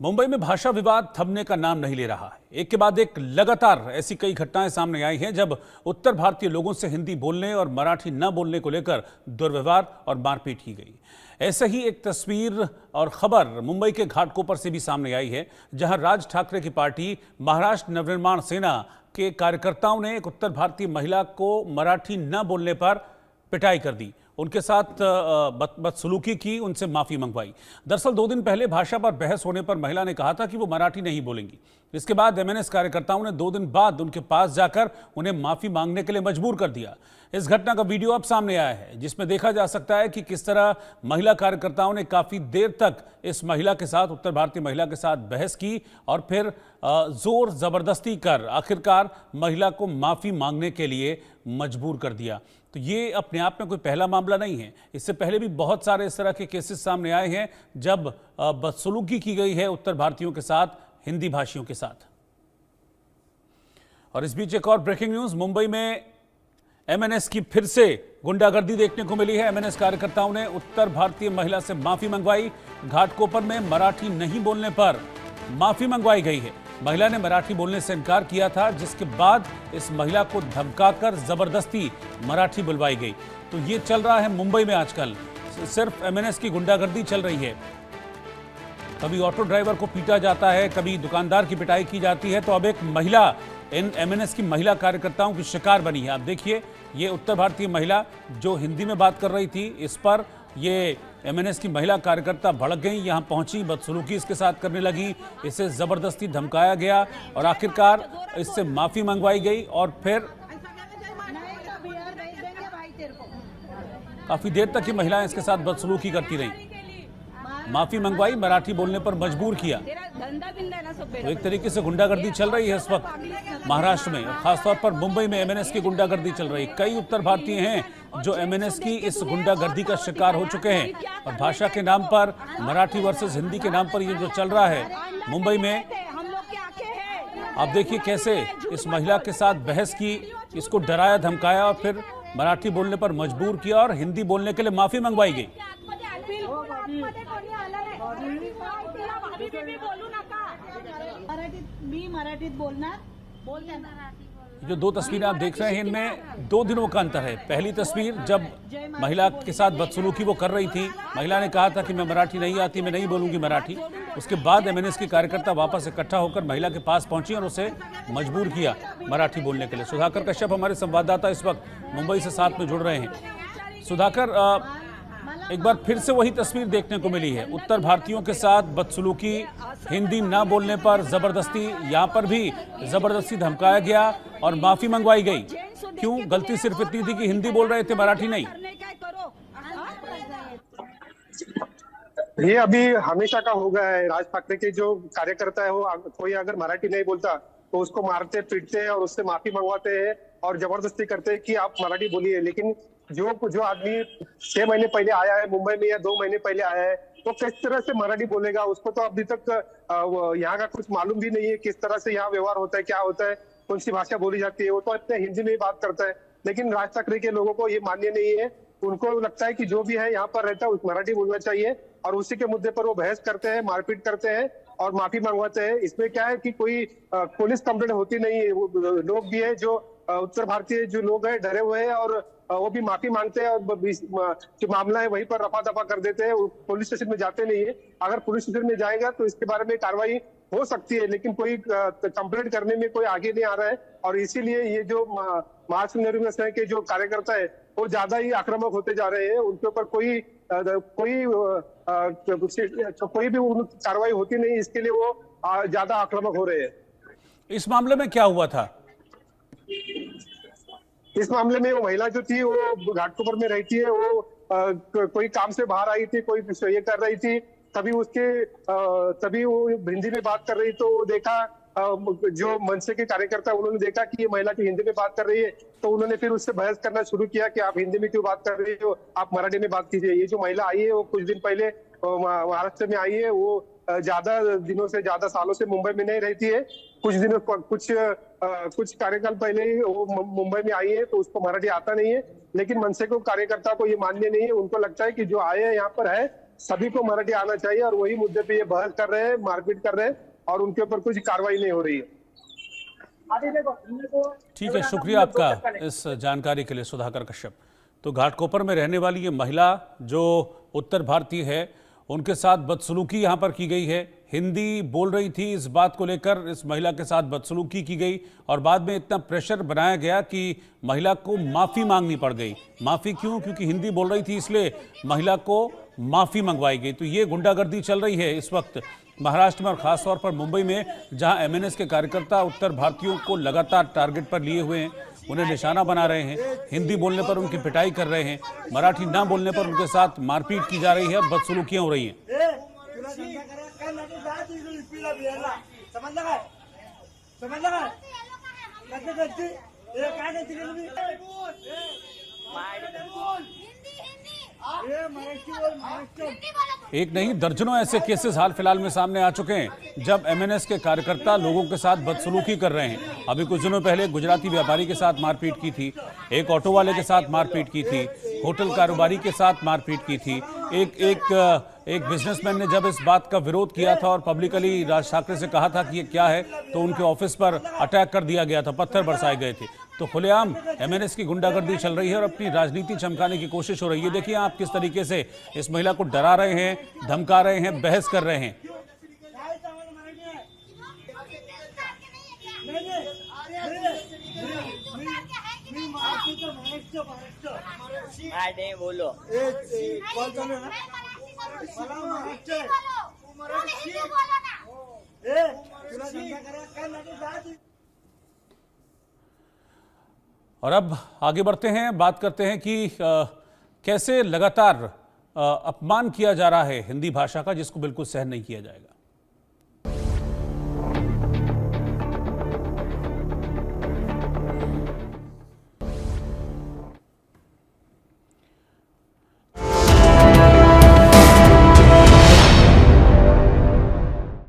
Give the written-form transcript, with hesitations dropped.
मुंबई में भाषा विवाद थमने का नाम नहीं ले रहा है। एक के बाद एक लगातार ऐसी कई घटनाएं सामने आई हैं जब उत्तर भारतीय लोगों से हिंदी बोलने और मराठी न बोलने को लेकर दुर्व्यवहार और मारपीट की गई। ऐसे ही एक तस्वीर और खबर मुंबई के घाटकोपर से भी सामने आई है, जहां राज ठाकरे की पार्टी महाराष्ट्र नवनिर्माण सेना के कार्यकर्ताओं ने एक उत्तर भारतीय महिला को मराठी न बोलने पर पिटाई कर दी, उनके साथ बदसलूकी की, उनसे माफी मंगवाई। दरअसल 2 दिन पहले भाषा पर बहस होने पर महिला ने कहा था कि वो मराठी नहीं बोलेंगी। इसके बाद एमएनएस कार्यकर्ताओं ने 2 दिन बाद उनके पास जाकर उन्हें माफी मांगने के लिए मजबूर कर दिया। इस घटना का वीडियो अब सामने आया है, जिसमें देखा जा सकता है कि किस तरह महिला कार्यकर्ताओं ने काफी देर तक इस महिला के साथ, उत्तर भारतीय महिला के साथ बहस की और फिर जोर जबरदस्ती कर आखिरकार महिला को माफी मांगने के लिए मजबूर कर दिया। तो ये अपने आप में कोई पहला मामला नहीं है। इससे पहले भी बहुत सारे इस तरह के केसेस सामने आए हैं जब बदसलूकी की गई है उत्तर भारतीयों के साथ, हिंदी भाषियों के साथ। और इस बीच एक और ब्रेकिंग न्यूज, मुंबई में एमएनएस की फिर से गुंडागर्दी देखने को मिली है। एमएनएस कार्यकर्ताओं ने उत्तर भारतीय महिला से माफी मंगवाई। घाटकोपर में मराठी नहीं बोलने पर माफी मंगवाई गई है। महिला ने मराठी बोलने से इनकार किया था, जिसके बाद इस महिला को धमकाकर जबरदस्ती मराठी बुलवाई गई। तो ये चल रहा है मुंबई में आजकल, सिर्फ एमएनएस की गुंडागर्दी चल रही है। कभी ऑटो ड्राइवर को पीटा जाता है, कभी दुकानदार की पिटाई की जाती है, तो अब एक महिला इन एमएनएस की महिला कार्यकर्ताओं की शिकार बनी है। आप देखिए, ये उत्तर भारतीय महिला जो हिंदी में बात कर रही थी, इस पर ये एमएनएस की महिला कार्यकर्ता भड़क गई, यहां पहुंची, बदसलूकी इसके साथ करने लगी, इसे जबरदस्ती धमकाया गया और आखिरकार इससे माफी मंगवाई गई और फिर काफी देर तक ये महिलाएं इसके साथ बदसलूकी करती रही। माफी मंगवाई, मराठी बोलने पर मजबूर किया। तो एक तरीके से गुंडागर्दी चल रही है इस वक्त महाराष्ट्र में, और खासतौर पर मुंबई में एमएनएस की गुंडागर्दी चल रही है। कई उत्तर भारतीय हैं जो एमएनएस की इस गुंडागर्दी का शिकार हो चुके हैं। और भाषा के नाम पर, मराठी वर्सेस हिंदी के नाम पर ये जो चल रहा है मुंबई में, आप देखिए कैसे इस महिला के साथ बहस की, इसको डराया धमकाया और फिर मराठी बोलने पर मजबूर किया और हिंदी बोलने के लिए माफी मंगवाई गई। मराठीत बोलणार, जो 2 तस्वीरें आप देख रहे हैं, इनमें 2 दिनों का अंतर है। पहली तस्वीर जब महिला के साथ बदसलूकी वो कर रही थी, महिला ने कहा था कि मैं मराठी नहीं आती, मैं नहीं बोलूंगी मराठी। उसके बाद एमएनएस की कार्यकर्ता वापस इकट्ठा होकर महिला के पास पहुंची और उसे मजबूर किया मराठी बोलने के लिए। सुधाकर कश्यप हमारे संवाददाता इस वक्त मुंबई से साथ में जुड़ रहे हैं। सुधाकर, एक बार फिर से वही तस्वीर देखने को मिली है, उत्तर भारतीयों के साथ बदसलूकी, हिंदी ना बोलने पर जबरदस्ती, यहाँ पर भी जबरदस्ती धमकाया गया और माफी मंगवाई गई। क्यों? गलती सिर्फ इतनी थी कि हिंदी बोल रहे थे, मराठी नहीं। ये अभी हमेशा का हो गया है। राज ठाकरे के जो कार्यकर्ता है, वो कोई अगर मराठी नहीं बोलता तो उसको मारते पीटते हैं और उससे माफी मंगवाते हैं और जबरदस्ती करते हैं कि आप मराठी बोलिए। लेकिन जो आदमी 6 महीने पहले आया है मुंबई में या 2 महीने पहले आया है, तो किस तरह से मराठी बोलेगा? उसको तो अभी तक यहाँ का कुछ मालूम भी नहीं है, किस तरह से यहाँ व्यवहार होता है, क्या होता है, कौन सी भाषा बोली जाती है। वो तो अपने हिंदी में ही बात करता है। लेकिन राज ठाकरे के लोगों को ये मान्य नहीं है। उनको लगता है कि जो भी है यहाँ पर रहता है उस मराठी बोलना चाहिए, और उसी के मुद्दे पर वो बहस करते हैं, मारपीट करते हैं और माफी मंगवाते हैं। इसमें क्या है कि कोई पुलिस कंप्लेंट होती नहीं है। वो लोग भी है जो उत्तर भारतीय जो लोग हैं डरे हुए हैं और वो भी माफी मांगते हैं और जो मामला है वहीं पर रफा दफा कर देते हैं, पुलिस स्टेशन में जाते नहीं है। अगर पुलिस स्टेशन में जाएगा तो इसके बारे में कार्रवाई हो सकती है, लेकिन कोई कंप्लेंट करने में कोई आगे नहीं आ रहा है। और इसीलिए ये जो महाराष्ट्र नवनिर्माण सेना के जो कार्यकर्ता है वो ज्यादा ही आक्रामक होते जा रहे हैं। उनके ऊपर कोई भी कार्रवाई होती नहीं, इसके लिए वो ज्यादा आक्रामक हो रहे हैं। इस मामले में क्या हुआ था? इस मामले में वो महिला जो थी वो घाटकोपर में रहती है, वो कोई काम से बाहर आई थी, कोई ये कर रही थी, तभी वो हिंदी में बात कर रही, तो देखा जो मनसे के कार्यकर्ता उन्होंने देखा कि ये महिला की हिंदी में बात कर रही है, तो उन्होंने फिर उससे बहस करना शुरू किया कि आप हिंदी में क्यों बात कर रही हो, आप मराठी में बात कीजिए। ये जो महिला आई है वो कुछ दिन पहले महाराष्ट्र में आई है। वो ज्यादा दिनों से, ज्यादा सालों से मुंबई में नहीं रहती है। कुछ कार्यकाल पहले ही वो मुंबई में आई है, तो उसको मराठी आता नहीं है। लेकिन मनसे को कार्यकर्ता को ये मान्य नहीं है। उनको लगता है कि जो आए हैं यहाँ पर है सभी को मराठी आना चाहिए और वही मुद्दे पे ये बहस कर रहे हैं, मारपीट कर रहे हैं और उनके ऊपर कुछ कार्रवाई नहीं हो रही है। ठीक है, शुक्रिया आपका इस जानकारी के लिए सुधाकर कश्यप। तो घाटकोपर में रहने वाली ये महिला जो उत्तर भारतीय है, उनके साथ बदसलूकी यहाँ पर की गई है। हिंदी बोल रही थी, इस बात को लेकर इस महिला के साथ बदसलूकी की गई और बाद में इतना प्रेशर बनाया गया कि महिला को माफ़ी मांगनी पड़ गई। माफ़ी क्यों? क्योंकि हिंदी बोल रही थी, इसलिए महिला को माफ़ी मंगवाई गई। तो ये गुंडागर्दी चल रही है इस वक्त महाराष्ट्र में और ख़ासतौर पर मुंबई में, जहां एमएनएस के कार्यकर्ता उत्तर भारतीयों को लगातार टारगेट पर लिए हुए हैं, उन्हें निशाना बना रहे हैं। हिंदी बोलने पर उनकी पिटाई कर रहे हैं, मराठी ना बोलने पर उनके साथ मारपीट की जा रही है और बदसलूकियां हो रही हैं। एक नहीं, दर्जनों ऐसे केसेस हाल फिलहाल में सामने आ चुके हैं जब एमएनएस के कार्यकर्ता लोगों के साथ बदसलूकी कर रहे हैं। अभी कुछ दिनों पहले गुजराती व्यापारी के साथ मारपीट की थी, एक ऑटो वाले के साथ मारपीट की थी, होटल कारोबारी के साथ मारपीट की थी। एक बिजनेसमैन ने जब इस बात का विरोध किया था और पब्लिकली राज ठाकरे से कहा था कि ये क्या है, तो उनके ऑफिस पर अटैक कर दिया गया था, पत्थर बरसाए गए थे। तो खुलेआम एमएनएस की गुंडागर्दी चल रही है और अपनी राजनीति चमकाने की कोशिश हो रही है। देखिए आप किस तरीके से इस महिला को डरा रहे हैं, धमका रहे हैं, बहस कर रहे हैं। बोलो और अब आगे बढ़ते हैं, बात करते हैं कि कैसे लगातार अपमान किया जा रहा है हिंदी भाषा का, जिसको बिल्कुल सहन नहीं किया जाएगा।